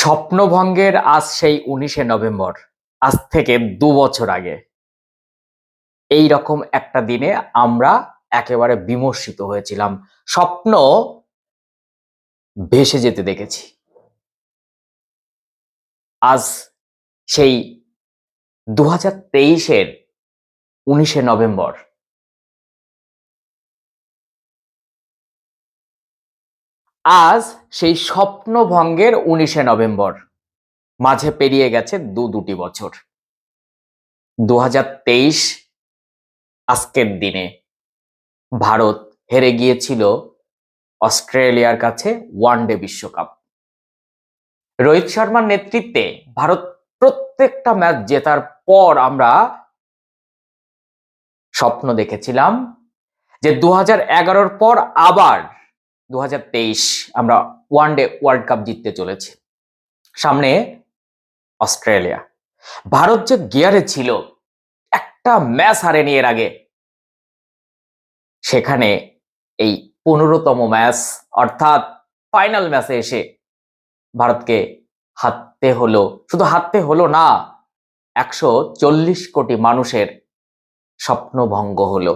স্বপ্নভঙ্গের আজ সেই 19শে নভেম্বর, আজ থেকে 2 বছর আগে এই রকম একটা দিনে আমরা একেবারে বিমর্ষিত হয়েছিলাম। স্বপ্ন ভেসে যেতে দেখেছি। আজ সেই 2023-এর 19শে নভেম্বর, আজ সেই স্বপ্নভঙ্গের 19শে নভেম্বর, মাঝে পেরিয়ে গেছে দুটি বছর। 2023 আজকের দিনে ভারত হেরে গিয়েছিল অস্ট্রেলিয়ার কাছে ওয়ানডে বিশ্বকাপ। রোহিত শর্মার নেতৃত্বে ভারত প্রত্যেকটা ম্যাচ জেতার পর আমরা স্বপ্ন দেখেছিলাম যে 2011-র পর আবার 2023 আমরা ওয়ানডে ওয়ার্ল্ড কাপ জিততে চলেছি। সামনে অস্ট্রেলিয়া। ভারত যে গিয়ারে ছিল, একটা ম্যাচ হারেনি এর আগে, সেখানে এই 15তম ম্যাচ অর্থাৎ ফাইনাল ম্যাচে এসে ভারতকে হারতে হলো। শুধু হারতে হলো না, 140 কোটি মানুষের স্বপ্নভঙ্গ হলো।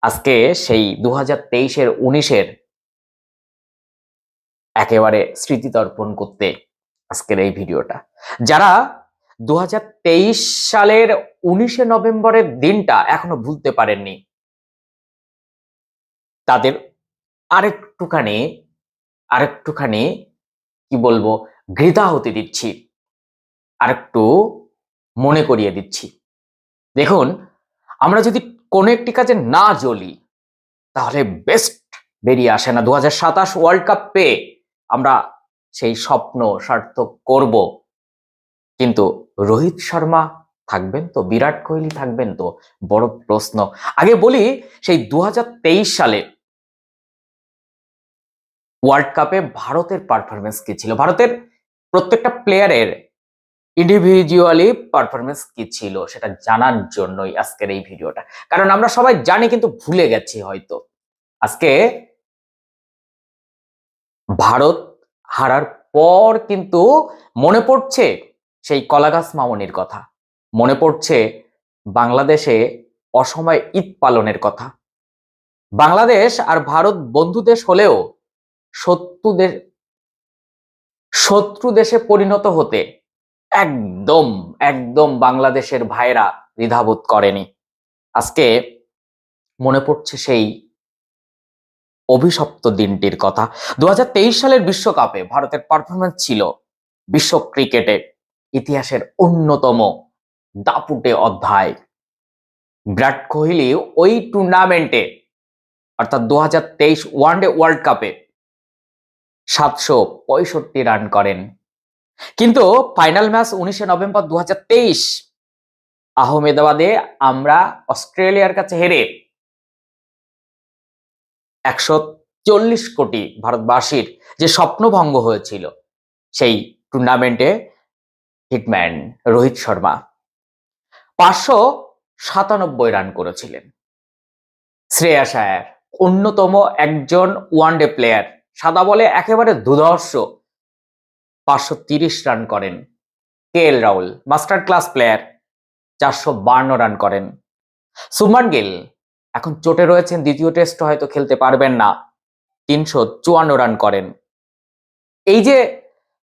আজকে সেই 2023-এর 19-এর একেবারে স্মৃতি তর্পণ করতে আজকের এই ভিডিওটা। যারা 2023 সালের 19শে নভেম্বরের দিনটা এখনো ভুলতে পারেননি, তাদের আরেকটুখানি কি বলবো, ঘৃতাহুতি দিচ্ছি, আরেকটু মনে করিয়ে দিচ্ছি। দেখুন, আমরা যদি কোনো একটি কাজে না জ্বলি তাহলে বেস্ট বেরিয়ে আসে না। 2027 ওয়ার্ল্ড কাপ পেয়ে আমরা সেই স্বপ্ন সার্থক করব, কিন্তু রোহিত শর্মা থাকবেন তো, বিরাট কোহলি থাকবেন তো, বড় প্রশ্ন। আগে বলি, সেই 2023 সালে ওয়ার্ল্ড কাপে ভারতের পারফরমেন্স কি ছিল, ভারতের প্রত্যেকটা প্লেয়ারের ইন্ডিভিজুয়ালি পারফরমেন্স কি ছিল, সেটা জানার জন্যই আজকের এই ভিডিওটা। কারণ আমরা সবাই জানি কিন্তু ভুলে গেছি হয়তো। আজকে ভারত হারার পর কিন্তু মনে পড়ছে সেই কলাগাছ মামনির কথা, মনে পড়ছে বাংলাদেশে অসময়ে ঈদ পালনের কথা। বাংলাদেশ আর ভারত বন্ধু দেশ হলেও শত্রু দেশে পরিণত হতে একদম একদম বাংলাদেশের ভাইরা দ্বিধাবোধ করেনি। আজকে মনে পড়ছে সেই অভিশপ্ত দিনটির কথা। 2023 সালের বিশ্বকাপে ভারতের পারফরমেন্স ছিল বিশ্ব ক্রিকেটে ইতিহাসের অন্যতম দাপুটে অধ্যায়। বিরাট কোহলি ওই টুর্নামেন্টে অর্থাৎ 2023 ওয়ানডে ওয়ার্ল্ড কাপে 765 রান করেন। কিন্তু ফাইনাল ম্যাচ 19শে নভেম্বর 2023 আহমেদাবাদে আমরা অস্ট্রেলিয়ার কাছে হেরে 140 কোটি ভারতবাসীর যে স্বপ্নভঙ্গ হয়েছিল, সেই টুর্নামেন্টে হিটম্যান রোহিত শর্মা 597 রান করেছিলেন। শ্রেয়াস আয়ার অন্যতম একজন ওয়ানডে প্লেয়ার, সাদা বলে একেবারে দুর্ধর্ষ, 530 রান করেন। KL Rahul master class player, 452 run করেন। শুভমান গিল এখন চোটে রয়েছেন, দ্বিতীয় টেস্ট হয়তো খেলতে পারবেন না, 354 রান করেন। এই যে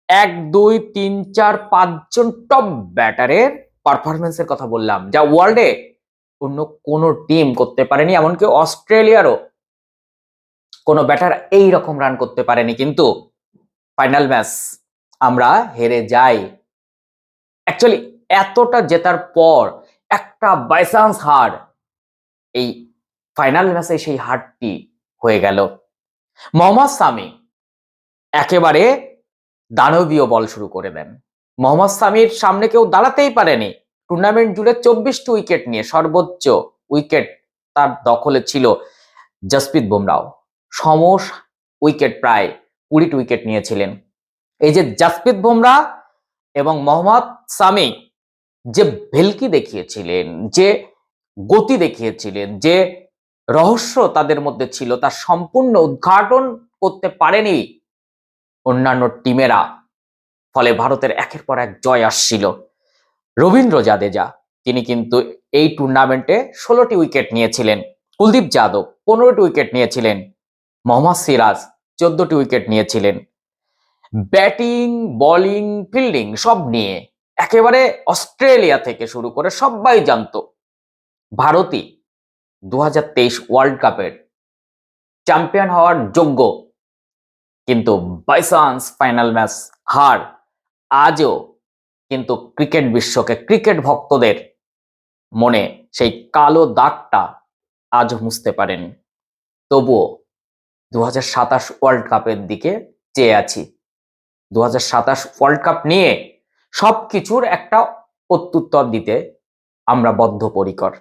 1 2 3 4 5 জন টপ ব্যাটারের পারফরমেন্সের কথা বললাম, যা ওয়ার্ল্ডে অন্য কোনো টিম করতে পারেনি, এমনকি অস্ট্রেলিয়ারও কোনো ব্যাটার এই রকম রান করতে পারেনি। কিন্তু ফাইনাল ম্যাচ আমরা হেরে যাই। অ্যাকচুয়ালি এতটা জেতার পর একটা বাই চান্স হার, এই ফাইনাল ম্যাচে সেই হারটি হয়ে গেল। মোহাম্মদ সামি একেবারে দানবীয় বল শুরু করে দেন। মোহাম্মদ সামির সামনে কেউ দাঁড়াতেই পারেনি। টুর্নামেন্ট জুড়ে 24টি উইকেট নিয়ে সর্বোচ্চ উইকেট তার দখলে ছিল জসপ্রীত বুমরাহ, উইকেট প্রায় 20টি উইকেট নিয়েছিলেন। এই যে জসপ্রীত বুমরাহ এবং মোহাম্মদ সামি যে ভেলকি দেখিয়েছিলেন, যে গতি দেখিয়েছিলেন, যে রহস্য তাদের মধ্যে ছিল, তা সম্পূর্ণ উদ্ঘাটন করতে পারেনি অন্যান্য টিমেরা। ফলে ভারতের একের পর এক জয় আসছিল। রবীন্দ্র জাদেজা তিনি কিন্তু এই টুর্নামেন্টে 16টি উইকেট নিয়েছিলেন, কুলদীপ যাদব 15টি উইকেট নিয়েছিলেন, মোহাম্মদ সিরাজ 14টি উইকেট নিয়েছিলেন। ব্যাটিং, বোলিং, ফিল্ডিং সব নিয়ে একেবারে অস্ট্রেলিয়া থেকে শুরু করে সবাই জানতো ভারতই 2023 ওয়ার্ল্ড কাপের চ্যাম্পিয়ন হওয়ার যোগ্য। কিন্তু বাই চান্স ফাইনাল ম্যাচ হার আজও কিন্তু ক্রিকেট বিশ্বকে, ক্রিকেট ভক্তদের মনে সেই কালো দাগটা আজও মুছতে পারেনি। তবুও 2027 ওয়ার্ল্ড কাপের দিকে চেয়ে আছি। 2027 ওয়ার্ল্ড কাপ নিয়ে সবকিছুর একটা প্রত্যুত্তর দিতে আমরা বদ্ধপরিকর।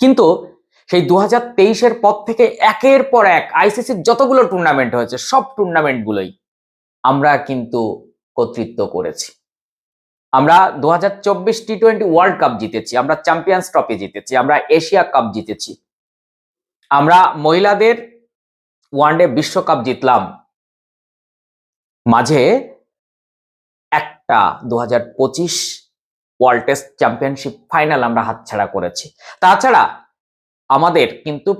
কিন্তু সেই 2023-এর পর থেকে একের পর এক আইসিসির যতগুলো টুর্নামেন্ট হয়েছে সব টুর্নামেন্টগুলোই আমরা কিন্তু কর্তৃত্ব করেছি। আমরা 2024 টি-20 ওয়ার্ল্ড কাপ জিতেছি, আমরা চ্যাম্পিয়ন্স ট্রফি জিতেছি, আমরা এশিয়া কাপ জিতেছি, আমরা মহিলাদের ওয়ানডে বিশ্বকাপ জিতলাম। মাঝে একটা 2025 ওয়ার্ল্ড টেস্ট চ্যাম্পিয়নশিপ ফাইনাল আমরা হাতছাড়া করেছি। তাছাড়া আমাদের কিন্তু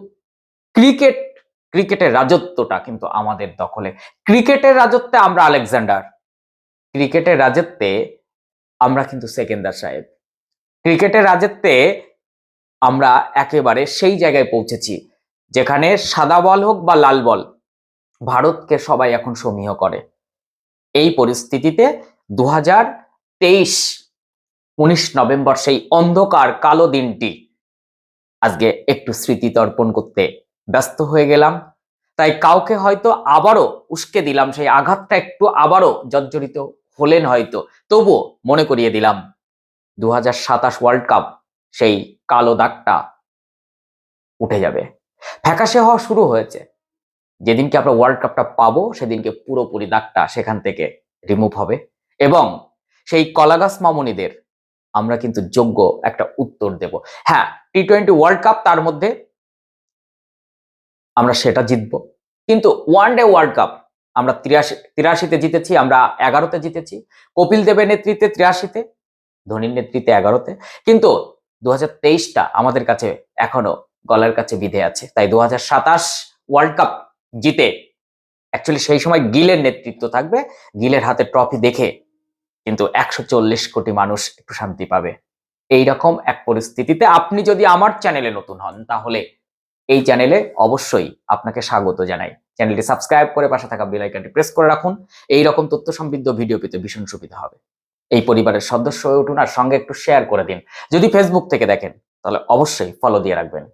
ক্রিকেটের রাজত্বটা কিন্তু আমাদের দখলে। ক্রিকেটের রাজত্বে আমরা আলেকজান্ডার, ক্রিকেটের রাজত্বে আমরা কিন্তু সেকেন্দার সাহেব, ক্রিকেটের রাজত্বে আমরা একেবারে সেই জায়গায় পৌঁছেছি যেখানে সাদা বল হোক বা লাল বল ভারতকে সবাই এখন সমীহ করে। এই পরিস্থিতিতে 2023 19 নভেম্বর সেই অন্ধকার কালো দিনটি আজকে একটু স্মৃতি তর্পণ করতে ব্যস্ত হয়ে গেলাম। তাই কাউকে হয়তো আবারও উস্কে দিলাম, সেই আঘাতটা একটু আবারও জর্জরিত হলেন হয়তো, তবুও মনে করিয়ে দিলাম 2027 ওয়ার্ল্ড কাপ সেই কালো দাগটা উঠে যাবে, ফ্যাকাশে হওয়া শুরু হয়েছে। যেদিনকে আমরা ওয়ার্ল্ড কাপটা পাবো সেদিনকে পুরোপুরি দাগটা সেখান থেকে রিমুভ হবে এবং সেই কলাগাছ মামুনিদের আমরা কিন্তু যোগ্য একটা উত্তর দেব। হ্যাঁ, টি-20 ওয়ার্ল্ড কাপ তার মধ্যে আমরা সেটা জিতবো, কিন্তু ওয়ানডে ওয়ার্ল্ড কাপ আমরা 83-তে জিতেছি, আমরা 11তে জিতেছি, কপিল দেবের নেতৃত্বে 83-তে, ধোনির নেতৃত্বে 11তে, কিন্তু 2023টা আমাদের কাছে এখনো গলার কাছে বিধে আছে। তাই 2027 ওয়ার্ল্ড কাপ জিতে, অ্যাকচুয়ালি সেই সময় গিলের নেতৃত্ব থাকবে, গিলের হাতে ট্রফি দেখে কিন্তু 140 কোটি মানুষ একটু শান্তি পাবে। এইরকম এক পরিস্থিতিতে আপনি যদি আমার চ্যানেলে নতুন হন তাহলে এই চ্যানেলে অবশ্যই আপনাকে স্বাগত জানাই। চ্যানেলটি সাবস্ক্রাইব করে পাশে থাকা বেল আইকনটি প্রেস করে রাখুন। এই রকম তথ্য সমৃদ্ধ ভিডিও পেতে ভীষণ সুবিধা হবে। এই পরিবারের সদস্য হয়ে উঠুন আর সঙ্গে একটু শেয়ার করে দিন। যদি ফেসবুক থেকে দেখেন তাহলে অবশ্যই ফলো দিয়ে রাখবেন।